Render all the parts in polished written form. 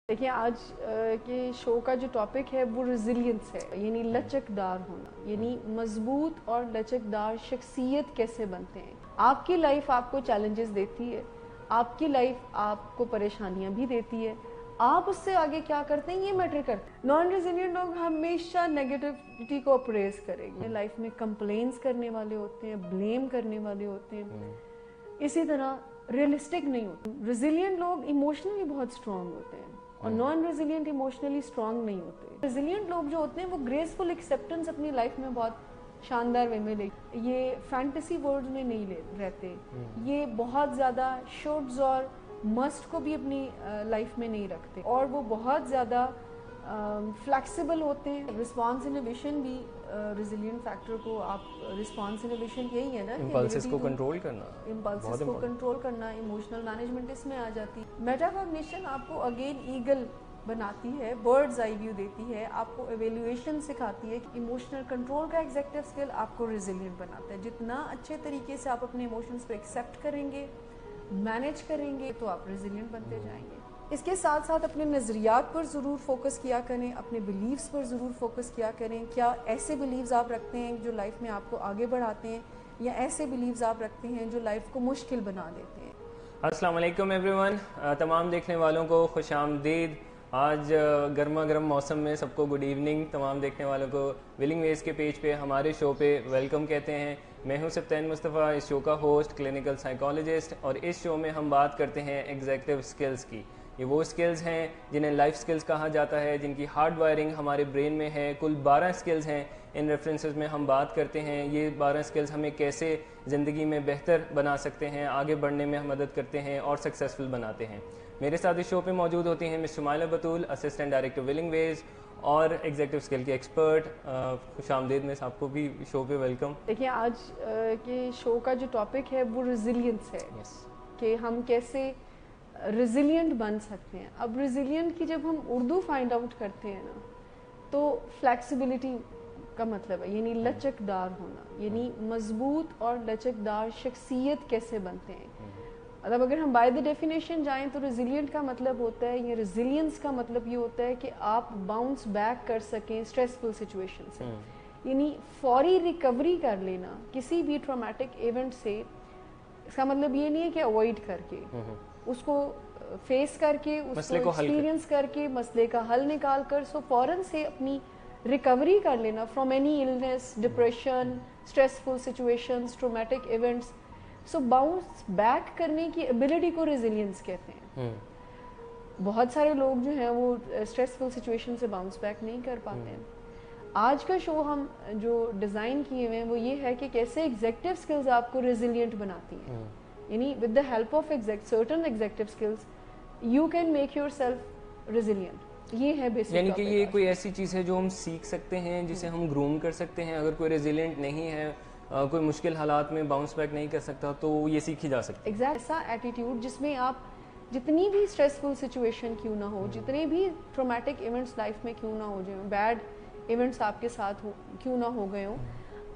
देखिए आज के शो का जो टॉपिक है वो रेजिलियंस है, यानी लचकदार होना, यानी मजबूत और लचकदार शख्सियत कैसे बनते हैं। आपकी लाइफ आपको चैलेंजेस देती है, आपकी लाइफ आपको परेशानियां भी देती है, आप उससे आगे क्या करते हैं ये मैटर करता है। नॉन रेजिलियंट लोग हमेशा नेगेटिविटी को अप्रेस करेंगे, लाइफ में कंप्लेन्स करने वाले होते हैं, ब्लेम करने वाले होते हैं, इसी तरह रियलिस्टिक नहीं होते। रेजिलियंट लोग इमोशनली बहुत स्ट्रांग होते हैं और नॉन रेजिलियंट इमोशनली स्ट्रांग नहीं होते। रेजिलियंट लोग जो होते हैं वो ग्रेसफुल एक्सेप्टेंस अपनी लाइफ में बहुत शानदार वे में ले, ये फैंटेसी वर्ल्ड में नहीं रहते, ये बहुत ज़्यादा शुड्स और मस्ट को भी अपनी लाइफ में नहीं रखते, और वो बहुत ज़्यादा फ्लेक्सिबल होते हैं। रिस्पॉन्स इनहिबिशन भी रेजिलियंट फैक्टर को आप रिस्पॉन्स इनहिबिशन यही है ना, इम्पल्सेस को कंट्रोल करना, इम्पल्सेस को कंट्रोल करना, इमोशनल मैनेजमेंट इसमें आ जाती है। मेटाकॉग्निशन आपको अगेन ईगल बनाती है, बर्ड्स आई व्यू देती है, आपको एवेल्युएशन सिखाती है। इमोशनल कंट्रोल का एग्जेक्टिव स्किल आपको रेजिलियंट बनाता है। जितना अच्छे तरीके से आप अपने इमोशंस को एक्सेप्ट करेंगे, मैनेज करेंगे, तो आप रेजिलियंट बनते जाएंगे। इसके साथ साथ अपने नज़रियात पर ज़रूर फोकस किया करें, अपने बिलीव्स पर ज़रूर फोकस किया करें। क्या ऐसे बिलीव्स आप रखते हैं जो लाइफ में आपको आगे बढ़ाते हैं, या ऐसे बिलीव्स आप रखते हैं जो लाइफ को मुश्किल बना देते हैं। अस्सलाम वालेकुम एवरीवन, तमाम देखने वालों को खुश आमदीद। आज गर्मा गर्म मौसम में सबको गुड इवनिंग। तमाम देखने वालों को विलिंग वेज के पेज पे हमारे शो पे वेलकम कहते हैं। मैं हूं सब्तैन मुस्तफ़ा, इस शो का होस्ट, क्लिनिकल साइकोलॉजिस्ट, और इस शो में हम बात करते हैं एग्जेक्टिव स्किल्स की। ये वो स्किल्स हैं जिन्हें लाइफ स्किल्स कहा जाता है, जिनकी हार्ड वायरिंग हमारे ब्रेन में है। कुल 12 स्किल्स हैं, इन रेफरेंसेस में हम बात करते हैं ये 12 स्किल्स हमें कैसे ज़िंदगी में बेहतर बना सकते हैं, आगे बढ़ने में मदद करते हैं और सक्सेसफुल बनाते हैं। मेरे साथ इस शो पे मौजूद होती हैं मिस शुमाइला बतूल, असिस्टेंट डायरेक्टर विलिंग वेज और एग्जेक्टिव स्किल के एक्सपर्ट। खुश आमदीद मिस, आपको भी शो पे वेलकम। देखिए आज के शो का जो टॉपिक है वो रेजिलियंस है, कि हम कैसे रेजिलियंट बन सकते हैं। अब रेजिलियंट की जब हम उर्दू फाइंड आउट करते हैं ना, तो फ्लेक्सिबिलिटी का मतलब है, यानी लचकदार होना, यानी मजबूत और लचकदार शख्सियत कैसे बनते हैं। मतलब अगर हम बाय द डेफिनेशन जाएं तो रेजिलियंट का मतलब होता है, ये रेजिलियंस का मतलब ये होता है कि आप बाउंस बैक कर सकें स्ट्रेसफुल सिचुएशन से, यानी फौरी रिकवरी कर लेना किसी भी ट्रॉमेटिक इवेंट से। इसका मतलब ये नहीं है कि अवॉइड करके, उसको फेस करके, उसको एक्सपीरियंस करके, मसले का हल निकाल कर सो फौरन से अपनी रिकवरी कर लेना from any illness, depression, stressful situations, traumatic events. So bounce back करने की एबिलिटी को रेजिलियंस कहते हैं। बहुत सारे लोग जो हैं वो स्ट्रेसफुल सिचुएशन से बाउंस बैक नहीं कर पाते हैं। आज का शो हम जो डिज़ाइन किए हुए हैं वो ये है कि कैसे एग्जेक्टिव स्किल्स आपको रेजिलियंट बनाती हैं, यानी with the help of certain executive skills you can make yourself resilient. ये है बेसिक, यानी कि ये कोई ऐसी चीज़ है जो हम सीख सकते हैं, जिसे हम ग्रूम कर सकते हैं। अगर कोई रेजिलियंट नहीं है, कोई मुश्किल हालात में बाउंस बैक नहीं कर सकता, तो ये सीखी जा सकती है। एग्जैक्ट ऐसा एटीट्यूड जिसमें आप जितनी भी स्ट्रेसफुल सिचुएशन क्यों ना हो, जितने भी ट्रॉमेटिक इवेंट्स लाइफ में क्यों ना हो जाए, बैड इवेंट्स आपके साथ हो क्यों ना हो गए हों,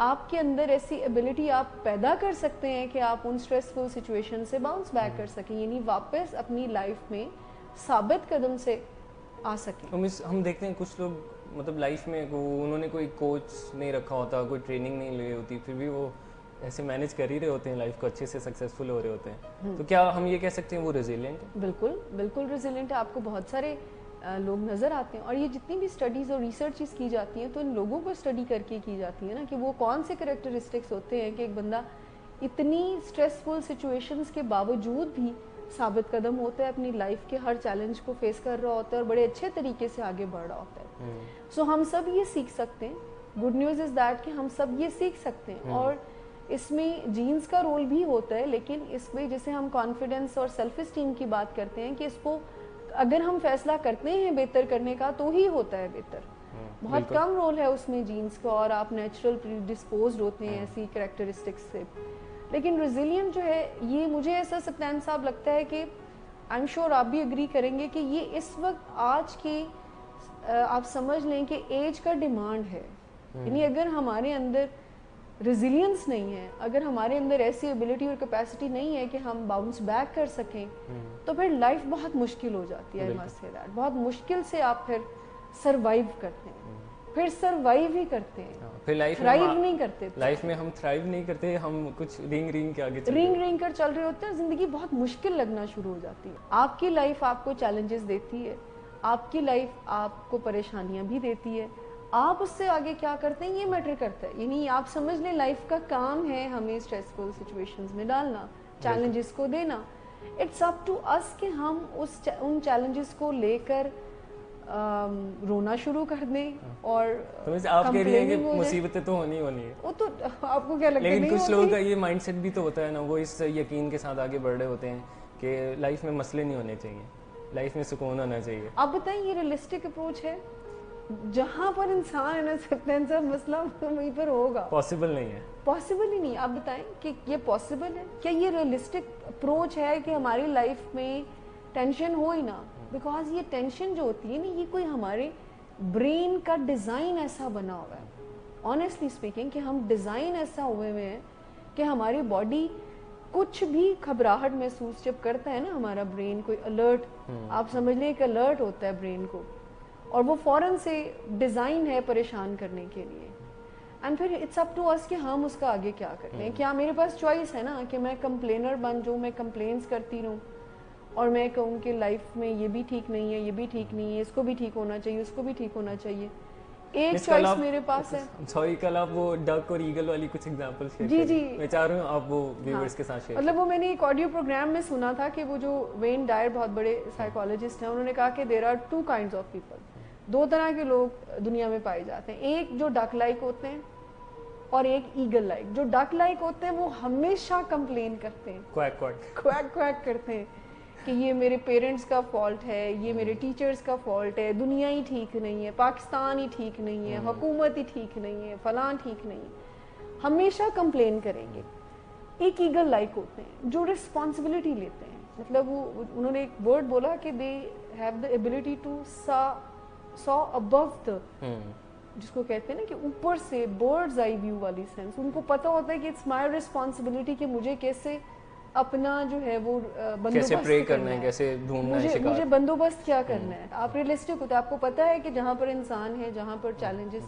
आपके अंदर ऐसी एबिलिटी आप पैदा कर सकते हैं कि आप उन स्ट्रेसफुल सिचुएशन से बाउंस बैक कर सकें, यानी वापस अपनी लाइफ में साबित कदम से आ सकें। हम देखते हैं कुछ लोग मतलब लाइफ में उन्होंने कोई कोच नहीं रखा होता, कोई ट्रेनिंग नहीं ली होती, फिर भी वो ऐसे मैनेज कर ही रहे होते हैं, लाइफ को अच्छे से सक्सेसफुल हो रहे होते हैं। तो क्या हम ये कह सकते हैं वो रेजिलियंट है? बिल्कुल बिल्कुल रेजिलियंट है। आपको बहुत सारे लोग नज़र आते हैं, और ये जितनी भी स्टडीज़ और रिसर्चेस की जाती हैं तो इन लोगों को स्टडी करके की जाती है ना, कि वो कौन से कैरेक्टरिस्टिक्स होते हैं कि एक बंदा इतनी स्ट्रेसफुल सिचुएशंस के बावजूद भी साबित कदम होता है, अपनी लाइफ के हर चैलेंज को फेस कर रहा होता है और बड़े अच्छे तरीके से आगे बढ़ रहा होता है। सो हम सब ये सीख सकते हैं। गुड न्यूज़ इज़ दैट कि हम सब ये सीख सकते हैं, और इसमें जीन्स का रोल भी होता है, लेकिन इसमें जैसे हम कॉन्फिडेंस और सेल्फ एस्टीम की बात करते हैं कि इसको अगर हम फैसला करते हैं बेहतर करने का तो ही होता है बेहतर। बहुत कम रोल है उसमें जीन्स का, और आप नेचुरल प्रीडिस्पोज्ड होते हैं ऐसी कैरेक्टरिस्टिक्स से। लेकिन रेजिलियंट जो है, ये मुझे ऐसा सप्तान साहब लगता है कि आई एम श्योर आप भी एग्री करेंगे कि ये इस वक्त आज की आप समझ लें कि एज का डिमांड है। यानी अगर हमारे अंदर ریزیلینس نہیں ہے, اگر ہمارے اندر ایسی ایبلٹی اور کیپیسٹی نہیں ہے کہ ہم باؤنس بیک کر سکیں, تو پھر لائف بہت مشکل ہو جاتی ہے. بہت مشکل سے آپ پھر سروائیو کرتے ہیں, پھر سروائیو ہی کرتے ہیں, پھر تھرائیو نہیں کرتے. لائف میں ہم تھرائیو نہیں کرتے, ہم کچھ رینگ کے آگے رینگ کر چل رہے ہوتے ہیں, زندگی بہت مشکل لگنا شروع ہو جاتی ہے. آپ کی لائف آپ کو چیلنجز دیتی ہے, آپ کی لائف آپ کو پریشانیاں بھی دیتی ہے, آپ اس سے آگے کیا کرتے ہیں یہ میٹر کرتا ہے. یعنی آپ سمجھ لیں لائف کا کام ہے ہمیں اسٹریسفل سچویشنز میں ڈالنا, چیلنجز کو دینا. اٹس اپ ٹو اس کہ ہم ان چیلنجز کو لے کر رونا شروع کر دیں. اور آپ کہہ رہی ہیں کہ مصیبتیں تو ہونی ہے, وہ تو آپ کو کیا لگتا ہے, لیکن کچھ لوگوں کا یہ مائنڈ سیٹ بھی تو ہوتا ہے نا, وہ اس یقین کے ساتھ آگے بڑھ رہے ہوتے ہیں کہ لائف میں مسئلے نہیں ہونے چاہیے, لائف میں سکون ہونا چاہیے. آپ بتائیں یہ ریئلسٹک اپروچ ہے؟ جہاں پر انسان ہے نا سب سے مسئلہ وہیں پر ہوگا. پاسبل نہیں ہے, پاسبل ہی نہیں. آپ بتائیں کہ یہ پاسبل ہے کیا؟ یہ ریئلسٹک اپروچ ہے کہ ہماری لائف میں ٹینشن ہو ہی نہ؟ بیکاز یہ ٹینشن جو ہوتی ہے نا, یہ کوئی ہمارے برین کا ڈیزائن ایسا بنا ہوا ہے, آنیسٹلی اسپیکنگ, کہ ہم ڈیزائن ایسا ہوئے ہوئے ہیں کہ ہماری باڈی کچھ بھی گھبراہٹ محسوس جب کرتا ہے نا ہمارا برین, کوئی الرٹ, آپ سمجھ لیں ایک الرٹ ہوتا ہے برین کو, اور وہ فوراً سے ڈیزائن ہے پریشان کرنے کے لیے. اینڈ پھر اٹس اپ ٹو اس کہ ہم اس کا آگے کیا کرتے ہیں. کیا میرے پاس چوائس ہے نا کہ میں کمپلینر بن جاؤں, میں کمپلینس کرتی رہوں اور میں کہوں کہ لائف میں یہ بھی ٹھیک نہیں ہے, یہ بھی ٹھیک نہیں ہے, اس کو بھی ٹھیک ہونا چاہیے, اس کو بھی ٹھیک ہونا چاہیے. ایک چوائس میرے پاس ہے. سوری, کل آپ وہ ڈک اور ایگل والی کچھ ایگزامپل شیئر کریں. جی میں چاہ رہا ہوں آپ وہ ویورز کے ساتھ شیئر. مطلب وہ میں نے ایک آڈیو پروگرام میں سنا تھا کہ وہ جو وین ڈائر بہت بڑے سائیکالوجسٹ ہیں, انہوں نے کہا کہ there are 2 kinds of people, 2 طرح کے لوگ دنیا میں پائے جاتے ہیں. ایک جو ڈک لائک ہوتے ہیں اور ایک ایگل لائک. جو ڈک لائک ہوتے ہیں وہ ہمیشہ کمپلین کرتے ہیں, کویک کرتے ہیں کہ یہ میرے پیرنٹس کا فالٹ ہے, یہ میرے ٹیچرز کا فالٹ ہے, دنیا ہی ٹھیک نہیں ہے, پاکستان ہی ٹھیک نہیں ہے, حکومت ہی ٹھیک نہیں ہے, فلاں ٹھیک نہیں ہے, ہمیشہ کمپلین کریں گے. ایک ایگل لائک ہوتے ہیں جو رسپانسبلٹی لیتے ہیں. مطلب انہوں نے ایک ورڈ بولا کہ they have the ability to soar above the, جس کو کہتے ہیں نا کہ اوپر سے برڈز آئی ویو والی سینس. ان کو پتہ ہوتا ہے کہ اٹس مائی رسپانسبلٹی کہ مجھے کیسے اپنا جو ہے وہ بندوبست کرنا ہے, کیسے ڈھونڈنا ہے, مجھے بندوبست کیا کرنا ہے. آپ ریئلسٹک ہوتے ہیں, آپ کو پتہ ہے کہ جہاں پر انسان ہے, جہاں پر چیلنجز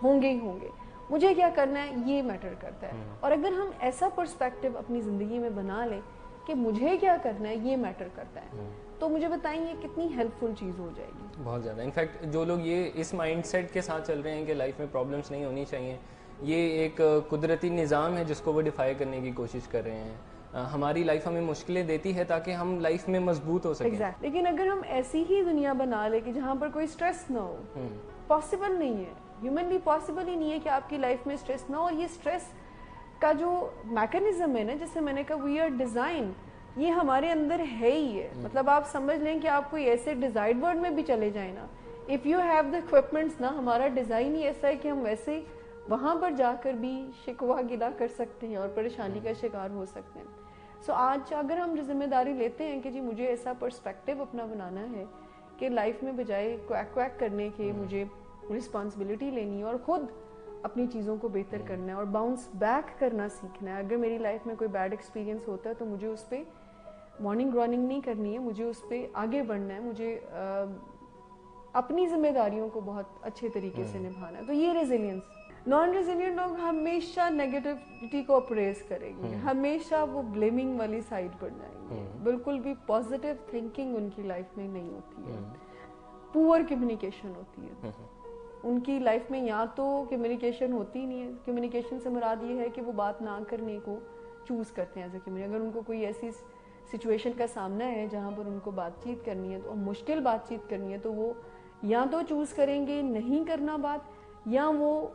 ہوں گے ہی ہوں گے, مجھے کیا کرنا ہے یہ میٹر کرتا ہے. اور اگر ہم ایسا پرسپیکٹو اپنی زندگی میں بنا لیں کہ مجھے کیا کرنا ہے یہ میٹر کرتا ہے, تو مجھے بتائیں یہ کتنی ہیلپ فل چیز ہو جائے گی. بہت زیادہ. انفیکٹ جو لوگ یہ اس مائنڈ سیٹ کے ساتھ چل رہے ہیں کہ لائف میں پرابلمس نہیں ہونی چاہیے, یہ ایک قدرتی نظام ہے جس کو وہ ڈیفائی کرنے کی کوشش کر رہے ہیں. ہماری لائف ہمیں مشکلیں دیتی ہے تاکہ ہم لائف میں مضبوط ہو سکیں. لیکن اگر ہم ایسی ہی دنیا بنا لیں کہ جہاں پر کوئی اسٹریس نہ ہو, پاسبل نہیں ہے, ہیومنلی پاسبل ہی نہیں ہے کہ آپ کی لائف میں اسٹریس نہ ہو. اور یہ اسٹریس کا جو میکانزم ہے نا, جیسے میں نے کہا وی آر ڈیزائن, یہ ہمارے اندر ہے ہی ہے. مطلب آپ سمجھ لیں کہ آپ کوئی ایسے ڈیزائرڈ ورلڈ میں بھی چلے جائیں نا, if you have the equipments نا, ہمارا ڈیزائن ہی ایسا ہے کہ ہم ویسے وہاں پر جا کر بھی شکوہ گلا کر سکتے ہیں اور پریشانی کا شکار ہو سکتے ہیں. سو آج اگر ہم ذمہ داری لیتے ہیں کہ جی مجھے ایسا پرسپیکٹو اپنا بنانا ہے کہ لائف میں بجائے کویک کرنے کے مجھے رسپانسبلٹی لینی ہے اور خود اپنی چیزوں کو بہتر کرنا ہے اور باؤنس بیک کرنا سیکھنا ہے. اگر میری لائف میں کوئی بیڈ ایکسپیرینس ہوتا ہے تو مجھے اس پہ مارننگ رننگ نہیں کرنی ہے, مجھے اس پہ آگے بڑھنا ہے, مجھے اپنی ذمہ داریوں کو بہت اچھے طریقے سے نبھانا ہے. تو یہ ریزیلینس. نان ریزیلینٹ لوگ ہمیشہ نیگیٹیوٹی کو اپریز کریں گے, ہمیشہ وہ بلیمنگ والی سائڈ پر جائیں گے, بالکل بھی پازیٹیو تھنکنگ ان کی لائف میں نہیں ہوتی ہے. پور کمیونیکیشن ہوتی ہے ان کی لائف میں, یا تو کمیونیکیشن ہوتی نہیں ہے. کمیونیکیشن سے مراد یہ ہے کہ وہ بات نہ کرنے کو چوز کرتے ہیں ایز اے کمیونیکیشن. اگر ان کو کوئی ایسی سچویشن کا سامنا ہے جہاں پر ان کو بات چیت کرنی ہے, تو مشکل بات چیت کرنی ہے, تو وہ یا تو چوز کریں گے نہیں کرنا بات, یا وہ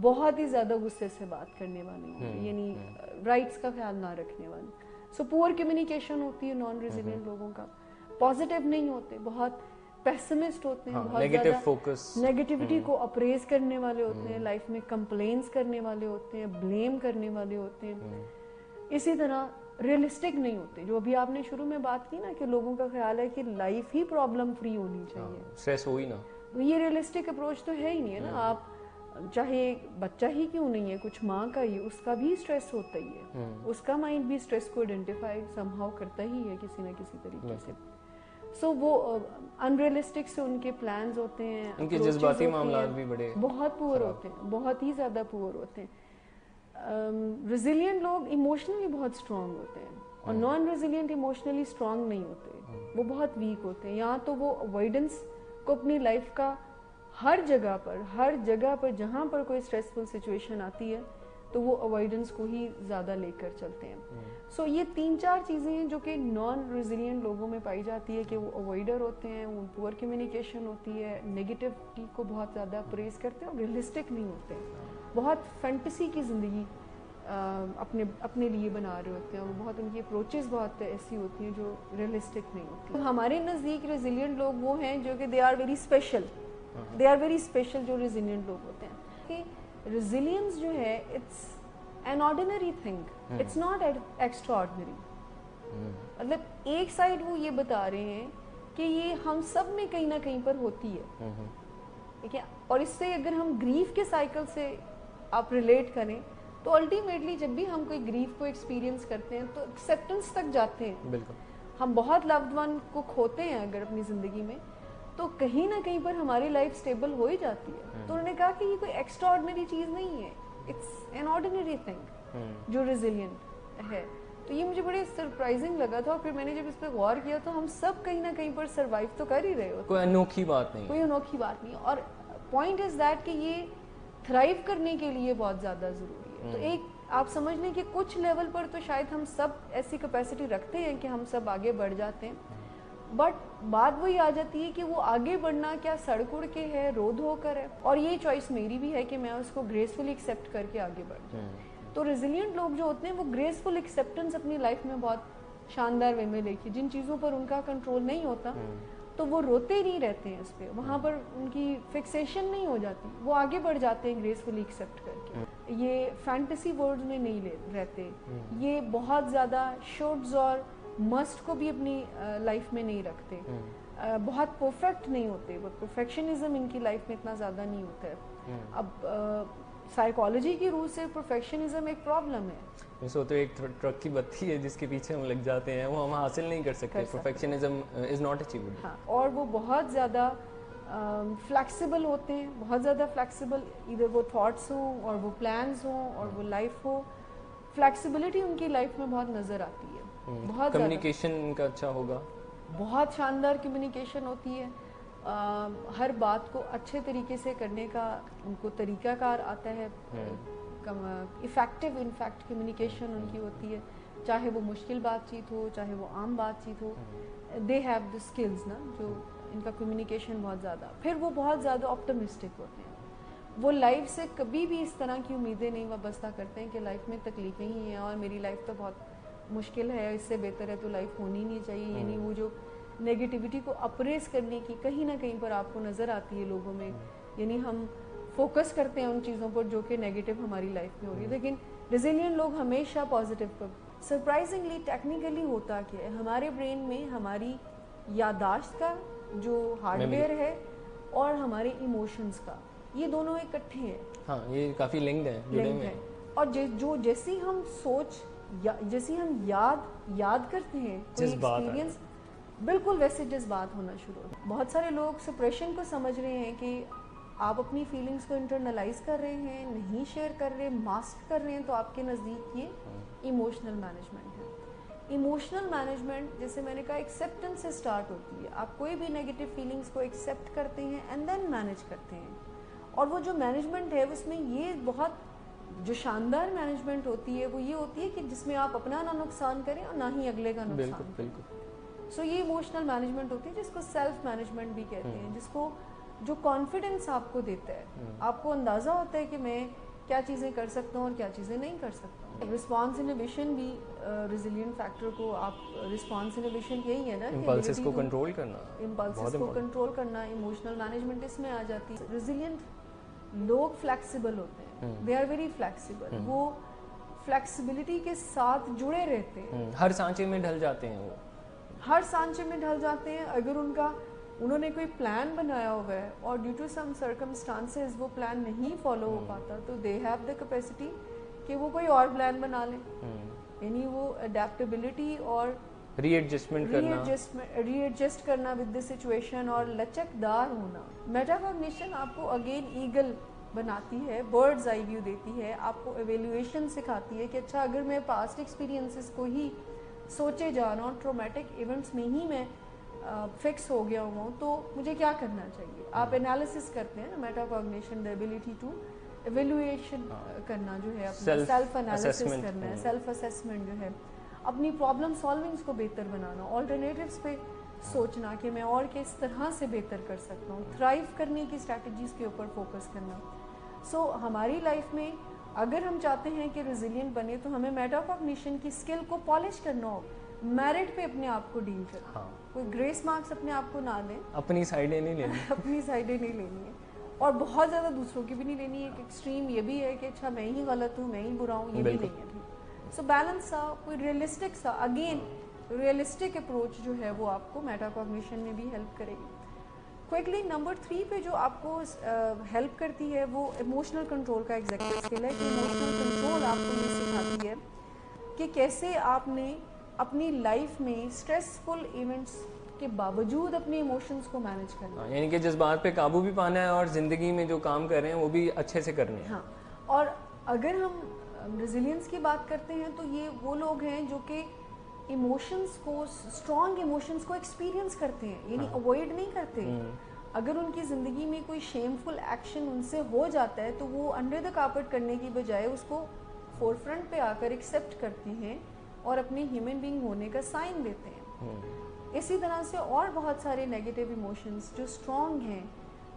بہت ہی زیادہ غصے سے بات کرنے والے ہوں گے, یعنی رائٹس کا خیال نہ رکھنے والے. سو پور کمیونیکیشن ہوتی ہے نان ریزیلینٹ لوگوں کا. پازیٹیو نہیں ہوتے, بہت پیسمسٹ ہوتے ہیں, بہت زیادہ نیگیٹیوٹی کو اپریز کرنے والے ہوتے ہیں, لائف میں کمپلینس کرنے والے ہوتے ہیں, بلیم کرنے والے ہوتے ہیں. اسی طرح ریئلسٹک نہیں ہوتے, جو ابھی آپ نے شروع میں بات کی نا کہ لوگوں کا خیال ہے کہ لائف ہی پرابلم فری ہونی چاہیے, اسٹریس ہو ہی نا. یہ ریئلسٹک اپروچ تو ہے ہی نہیں ہے نا. آپ चाहे बच्चा ही क्यों नहीं है, कुछ माँ का ही, उसका भी स्ट्रेस होता ही है, उसका माइंड भी स्ट्रेस को आइडेंटिफाई समहाउ करता ही है किसी ना किसी तरीके से। सो वो अनरियलिस्टिक से उनके प्लान्स होते हैं, उनके जज्बाती मामलात भी बड़े बहुत पुअर होते हैं, बहुत ही ज़्यादा पुअर होते हैं। रेजिलिएंट लोग इमोशनली बहुत स्ट्रांग होते हैं और नॉन रेजिलिएंट इमोशनली स्ट्रांग नहीं होते, वो बहुत वीक होते हैं। यहाँ तो वो अवॉइडेंस को अपनी लाइफ का हर जगह पर जहाँ पर कोई स्ट्रेसफुल सिचुएशन आती है तो वो अवॉइडेंस को ही ज़्यादा लेकर चलते हैं। सो ये 3-4 चीज़ें हैं जो कि नॉन रेजिलिएंट लोगों में पाई जाती है कि वो अवॉइडर होते हैं, वो पुअर कम्युनिकेशन होती है, नेगेटिविटी को बहुत ज़्यादा प्रेज करते हैं और रियलिस्टिक नहीं होते हैं, बहुत फैंटेसी की ज़िंदगी अपने लिए बना रहे होते हैं और बहुत उनकी अप्रोचेस बहुत ऐसी होती हैं जो रियलिस्टिक नहीं होती। तो हमारे नज़दीक रेजिलिएंट लोग वो हैं जो कि दे आर वेरी स्पेशल, जो रेजिलिएंट लोग होते हैं। कि रेजिलियंस जो है it's an ordinary thing, it's not extraordinary. मतलब एक साइड वो ये बता रहे हैं कि ये हम सब में कहीं ना कहीं पर होती है, ठीक है। और इससे अगर हम ग्रीफ के साइकिल से आप रिलेट करें तो अल्टीमेटली जब भी हम कोई ग्रीफ को एक्सपीरियंस करते हैं तो एक्सेप्टेंस तक जाते हैं। बिल्कुल। हम बहुत लव्ड वन को खोते हैं अगर अपनी ज़िंदगी में तो कहीं ना कहीं पर हमारी लाइफ स्टेबल हो ही जाती है। तो उन्होंने कहा कि ये कोई एक्स्ट्राऑर्डिनरी चीज़ नहीं है, इट्स एन ऑर्डिनरी थिंग जो रेजिलिएंट है। तो ये मुझे बड़े सरप्राइजिंग लगा था और फिर मैंने जब इस पर गौर किया तो हम सब कहीं ना कहीं पर सरवाइव तो कर ही रहे होते, कोई अनोखी बात नहीं। और पॉइंट इज दैट कि ये थ्राइव करने के लिए बहुत ज़्यादा ज़रूरी है। तो एक आप समझ लें कि कुछ लेवल पर तो शायद हम सब ऐसी कैपेसिटी रखते हैं कि हम सब आगे बढ़ जाते हैं, बट बात वही आ जाती है कि वो आगे बढ़ना क्या सड़क उड़ के है, रोड होकर है, और ये चॉइस मेरी भी है कि मैं उसको ग्रेसफुली एक्सेप्ट करके आगे बढ़ जाऊँ। तो रेजिलिएंट लोग जो होते हैं वो ग्रेसफुल एक्सेप्टेंस अपनी लाइफ में बहुत शानदार वे में लेके, जिन चीज़ों पर उनका कंट्रोल नहीं होता तो वो रोते ही नहीं रहते हैं इस पर, वहाँ पर उनकी फिक्सेशन नहीं हो जाती, वो आगे बढ़ जाते हैं ग्रेसफुली एक्सेप्ट करके। ये फैंटेसी वर्ल्ड में नहीं रहते, ये बहुत ज़्यादा शुड्स और मस्ट को भी अपनी लाइफ में नहीं रखते, बहुत परफेक्ट नहीं होते, वो परफेक्शनिज्म इनकी लाइफ में इतना ज़्यादा नहीं होता है। अब साइकोलॉजी की रूह से परफेक्शनिज्म एक प्रॉब्लम है। सो तो एक ट्रक की बत्ती है जिसके पीछे हम लग जाते हैं, वो हम हासिल नहीं कर सकते, परफेक्शनिज्म इज नॉट अचीवेबल। हाँ, और वो बहुत ज़्यादा फ्लेक्सिबल होते हैं, बहुत ज़्यादा फ्लेक्सिबल, इधर वो थॉट्स हों और वो प्लान्स हों और वो लाइफ हो, फ्लेक्सिबिलिटी उनकी लाइफ में बहुत नज़र आती है। बहुत कम्युनिकेशन उनका अच्छा होगा, बहुत शानदार कम्युनिकेशन होती है, हर बात को अच्छे तरीके से करने का उनको तरीकाकार आता है, इफ़ेक्टिव इनफैक्ट कम्युनिकेशन उनकी होती है, चाहे वो मुश्किल बातचीत हो चाहे वो आम बातचीत हो, दे हैव द स्किल्स ना, जो इनका कम्युनिकेशन बहुत ज़्यादा। फिर वो बहुत ज़्यादा ऑप्टिमिस्टिक होते हैं, वो लाइफ से कभी भी इस तरह की उम्मीदें नहीं वाबस्ता करते हैं कि लाइफ में तकलीफें ही हैं और मेरी लाइफ तो बहुत मुश्किल है, इससे बेहतर है तो लाइफ होनी नहीं चाहिए। यानी वो जो नेगेटिविटी को अप्रेस करने की कहीं ना कहीं पर आपको नज़र आती है लोगों में, यानी हम फोकस करते हैं उन चीज़ों पर जो कि नेगेटिव हमारी लाइफ में हो रही है, लेकिन रेजिलिएंट लोग हमेशा पॉजिटिव पर। सरप्राइजिंगली टेक्निकली होता क्या है, हमारे ब्रेन में हमारी याददाश्त का जो हार्डवेयर है और हमारे इमोशंस का, ये दोनों इकट्ठे हैं। हाँ, ये काफ़ी लिंक्ड है। और जो जैसी हम सोच जैसी हम याद करते हैं कोई एक्सपीरियंस, बिल्कुल वैसे जज्बात होना शुरू होते हैं। बहुत सारे लोग सप्रेशन को समझ रहे हैं कि आप अपनी फीलिंग्स को इंटरनलाइज कर रहे हैं, नहीं शेयर कर रहे, मास्क कर रहे हैं, तो आपके नज़दीक ये इमोशनल मैनेजमेंट है। इमोशनल मैनेजमेंट, जैसे मैंने कहा, एक्सेप्टेंस से स्टार्ट होती है। आप कोई भी नेगेटिव फीलिंग्स को एक्सेप्ट करते हैं एंड देन मैनेज करते हैं, और वो जो मैनेजमेंट है उसमें ये बहुत जो शानदार मैनेजमेंट होती है वो ये होती है कि जिसमें आप अपना ना नुकसान करें और ना ही अगले का नुकसान। बिल्कुल। सो ये इमोशनल मैनेजमेंट होती है जिसको सेल्फ मैनेजमेंट भी कहते हैं, जिसको जो कॉन्फिडेंस आपको देता है, आपको अंदाज़ा होता है कि मैं क्या चीज़ें कर सकता हूँ और क्या चीज़ें नहीं कर सकता हूँ। रिस्पॉन्स इनहिबिशन भी रेजिलिएंट फैक्टर को, आप रिस्पॉन्स इनहिबिशन यही है ना, इम्पल्सेस को कंट्रोल करना, इम्पल्सेस को कंट्रोल करना, इमोशनल मैनेजमेंट इसमें आ जाती है। रेजिलिएंट लोग फ्लेक्सिबल होते हैं, दे आर वेरी फ्लेक्सिबल, वो फ्लेक्सिबिलिटी के साथ जुड़े रहते हैं, हर सांचे में ढल जाते हैं, वो हर सांचे में ढल जाते हैं। अगर उनका उन्होंने कोई प्लान बनाया हुआ है और ड्यू टू सम सर्कमस्टांसेस वो प्लान नहीं फॉलो हो पाता, तो दे हैव द कैपेसिटी कि वो कोई और प्लान बना लें। यानी वो अडेप्टेबिलिटी और रीएडजस्ट करना विद द सिचुएशन और लचकदार होना। मेटाकॉग्निशन आपको अगेन ईगल बनाती है, बर्ड्स आई व्यू देती है, आपको एवेल्युएशन सिखाती है कि अच्छा अगर मैं पास्ट एक्सपीरियंसेस को ही सोचे जा रहा हूँ, ट्रॉमेटिक इवेंट्स में ही मैं फिक्स हो गया हूँ, तो मुझे क्या करना चाहिए। आप एनालिसिस करते हैं, metacognition the ability to evaluation करना जो है, अपना सेल्फ एनालिसिस करना है, सेल्फ असेसमेंट जो है, अपनी प्रॉब्लम सॉल्विंग्स को बेहतर बनाना, ऑल्टरनेटिव्स पे सोचना कि मैं और किस तरह से बेहतर कर सकता हूँ, थ्राइव करने की स्ट्रैटेजीज के ऊपर फोकस करना। सो हमारी लाइफ में अगर हम चाहते हैं कि रेजिलिएंट बने तो हमें मेटाकॉग्निशन की स्किल को पॉलिश करना हो, मेरिट पे अपने आप को डील करना। कोई ग्रेस मार्क्स अपने आप को ना दें, अपनी साइडें नहीं लेनी अपनी साइडें नहीं लेनी है, और बहुत ज़्यादा दूसरों की भी नहीं लेनी है। एक एक्सट्रीम ये भी है कि अच्छा मैं ही गलत हूँ, मैं ही बुरा हूँ, ये भी नहीं है ठीक। सो बैलेंस सा, कोई रियलिस्टिक सा, अगेन रियलिस्टिक अप्रोच जो है वो आपको मेटाकॉग्निशन में भी हेल्प करेगी। क्विकली नंबर 3 पे जो आपको हेल्प करती है वो इमोशनल कंट्रोल का एग्जेक्टिव स्किल है कि इमोशनल कंट्रोल आपको ये सिखाती है कि कैसे आपने अपनी लाइफ में स्ट्रेसफुल इवेंट्स के बावजूद अपने इमोशंस को मैनेज करना है, यानी कि जज्बात पे काबू भी पाना है और ज़िंदगी में जो काम कर रहे हैं वो भी अच्छे से करने हैं। हाँ, और अगर हम रेजिलियंस की बात करते हैं तो ये वो लोग हैं जो कि इमोशंस को, स्ट्रॉन्ग इमोशंस को एक्सपीरियंस करते हैं, यानी अवॉइड नहीं करते। अगर उनकी ज़िंदगी में कोई शेमफुल एक्शन उनसे हो जाता है तो वो अंडर द कार्पेट करने की बजाय उसको फोरफ्रंट पे आकर एक्सेप्ट करते हैं और अपने ह्यूमन बीइंग होने का साइन देते हैं। इसी तरह से और बहुत सारे नेगेटिव इमोशंस जो स्ट्रॉन्ग हैं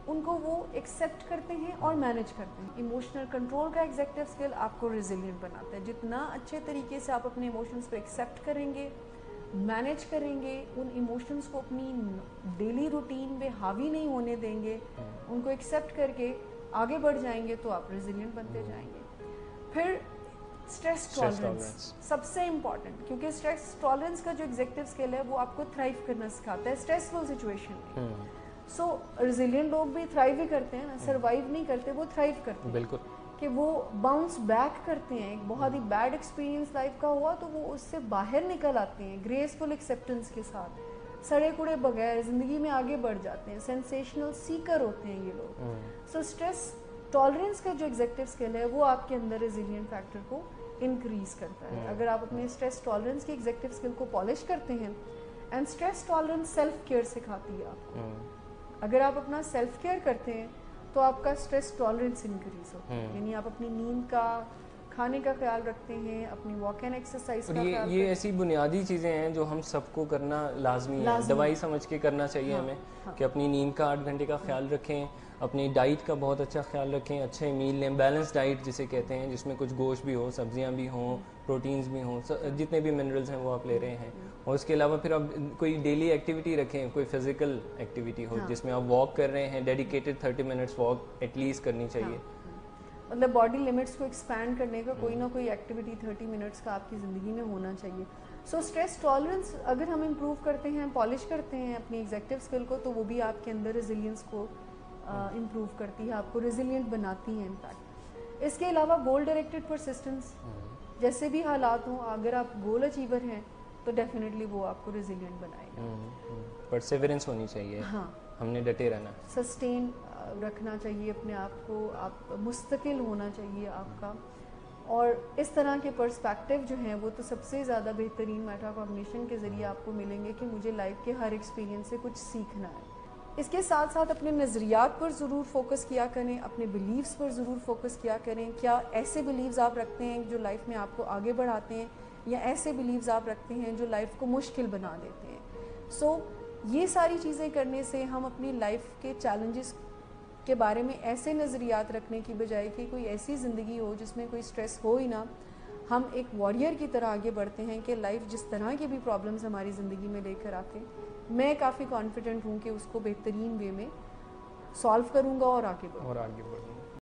उनको वो एक्सेप्ट करते हैं और मैनेज करते हैं। इमोशनल कंट्रोल का एग्जेक्टिव स्किल आपको रेजिलिएंट बनाता है। जितना अच्छे तरीके से आप अपने इमोशंस को एक्सेप्ट करेंगे, मैनेज करेंगे, उन इमोशंस को अपनी डेली रूटीन में हावी नहीं होने देंगे, उनको एक्सेप्ट करके आगे बढ़ जाएंगे तो आप रेजिलिएंट बनते जाएंगे। फिर स्ट्रेस टॉलरेंस सबसे इम्पॉर्टेंट, क्योंकि स्ट्रेस टॉलरेंस का जो एग्जेक्टिव स्किल है वो आपको थ्राइव करना सिखाता है स्ट्रेसफुल सिचुएशन में। सो रेजिलिएंट लोग भी थ्राइव ही करते हैं ना, सर्वाइव नहीं करते, वो थ्राइव करते हैं। बिल्कुल, कि वो बाउंस बैक करते हैं। एक बहुत ही बैड एक्सपीरियंस लाइफ का हुआ तो वो उससे बाहर निकल आते हैं ग्रेसफुल एक्सेप्टेंस के साथ, सड़े कुड़े बगैर ज़िंदगी में आगे बढ़ जाते हैं। सेंसेशनल सीकर होते हैं ये लोग। सो स्ट्रेस टॉलरेंस का जो एग्जेक्टिव स्किल है वो आपके अंदर रेजिलिएंट फैक्टर को इंक्रीज करता है। अगर आप अपने स्ट्रेस टॉलरेंस की एग्जेक्टिव स्किल को पॉलिश करते हैं, and stress tolerance self care सिखाती है आपको। अगर आप अपना सेल्फ केयर करते हैं तो आपका स्ट्रेस टॉलरेंस इंक्रीज होता है, यानी आप अपनी नींद का, खाने का ख्याल रखते हैं, अपनी वॉक एंड एक्सरसाइज का ख्याल। ये ऐसी बुनियादी चीज़ें हैं जो हम सबको करना लाजमी है, दवाई समझ के करना चाहिए हमें। कि अपनी नींद का 8 घंटे का ख्याल रखें, अपनी डाइट का बहुत अच्छा ख्याल रखें, अच्छे मील लें, बैलेंस डाइट जिसे कहते हैं, जिसमें कुछ गोश्त भी हो, सब्जियां भी हों, प्रोटीन्स भी हों, जितने भी मिनरल्स हैं वो आप ले रहे हैं। और उसके अलावा फिर आप कोई डेली एक्टिविटी रखें, कोई फिजिकल एक्टिविटी हो जिसमें आप वॉक कर रहे हैं, डेडिकेटेड 30 मिनट्स वॉक एटलीस्ट करनी चाहिए। मतलब बॉडी लिमिट्स को एक्सपैंड करने का कोई ना कोई एक्टिविटी 30 मिनट्स का आपकी ज़िंदगी में होना चाहिए। सो स्ट्रेस टॉलरेंस अगर हम इम्प्रूव करते हैं, पॉलिश करते हैं अपनी एग्जेक्टिव स्किल को, तो वो भी आपके अंदर रेजिलियंस को इम्प्रूव करती है, आपको रेजिलिएंट बनाती है इनफैक्ट। इसके अलावा गोल डायरेक्टेड परसिस्टेंस, जैसे भी हालात हों, अगर आप गोल अचीवर हैं तो डेफिनेटली वो आपको रेजिलिएंट बनाएगा। परसेवरेंस होनी चाहिए। हाँ, हमने डटे रहना, सस्टेन रखना चाहिए अपने आप को, आप मुस्तकिल होना चाहिए आपका। और इस तरह के पर्सपेक्टिव जो हैं वो तो सबसे ज़्यादा बेहतरीन मेटाकॉग्निशन के ज़रिए आपको मिलेंगे कि मुझे लाइफ के हर एक्सपीरियंस से कुछ सीखना है। इसके साथ साथ अपने नज़रियात पर ज़रूर फोकस किया करें, अपने बिलीव्स पर ज़रूर फोकस किया करें। क्या ऐसे बिलीव्स आप रखते हैं जो लाइफ में आपको आगे बढ़ाते हैं, या ऐसे बिलीव्स आप रखते हैं जो लाइफ को मुश्किल बना देते हैं। सो ये सारी चीज़ें करने से हम अपनी लाइफ के चैलेंजेस के बारे में ऐसे नज़रियात रखने की बजाय कि कोई ऐसी ज़िंदगी हो जिसमें कोई स्ट्रेस हो ही ना, हम एक वॉरियर की तरह आगे बढ़ते हैं कि लाइफ जिस तरह की भी प्रॉब्लम्स हमारी ज़िंदगी में लेकर आके, मैं काफ़ी कॉन्फिडेंट हूँ कि उसको बेहतरीन वे में सॉल्व करूँगा और आगे बढ़ूँगा।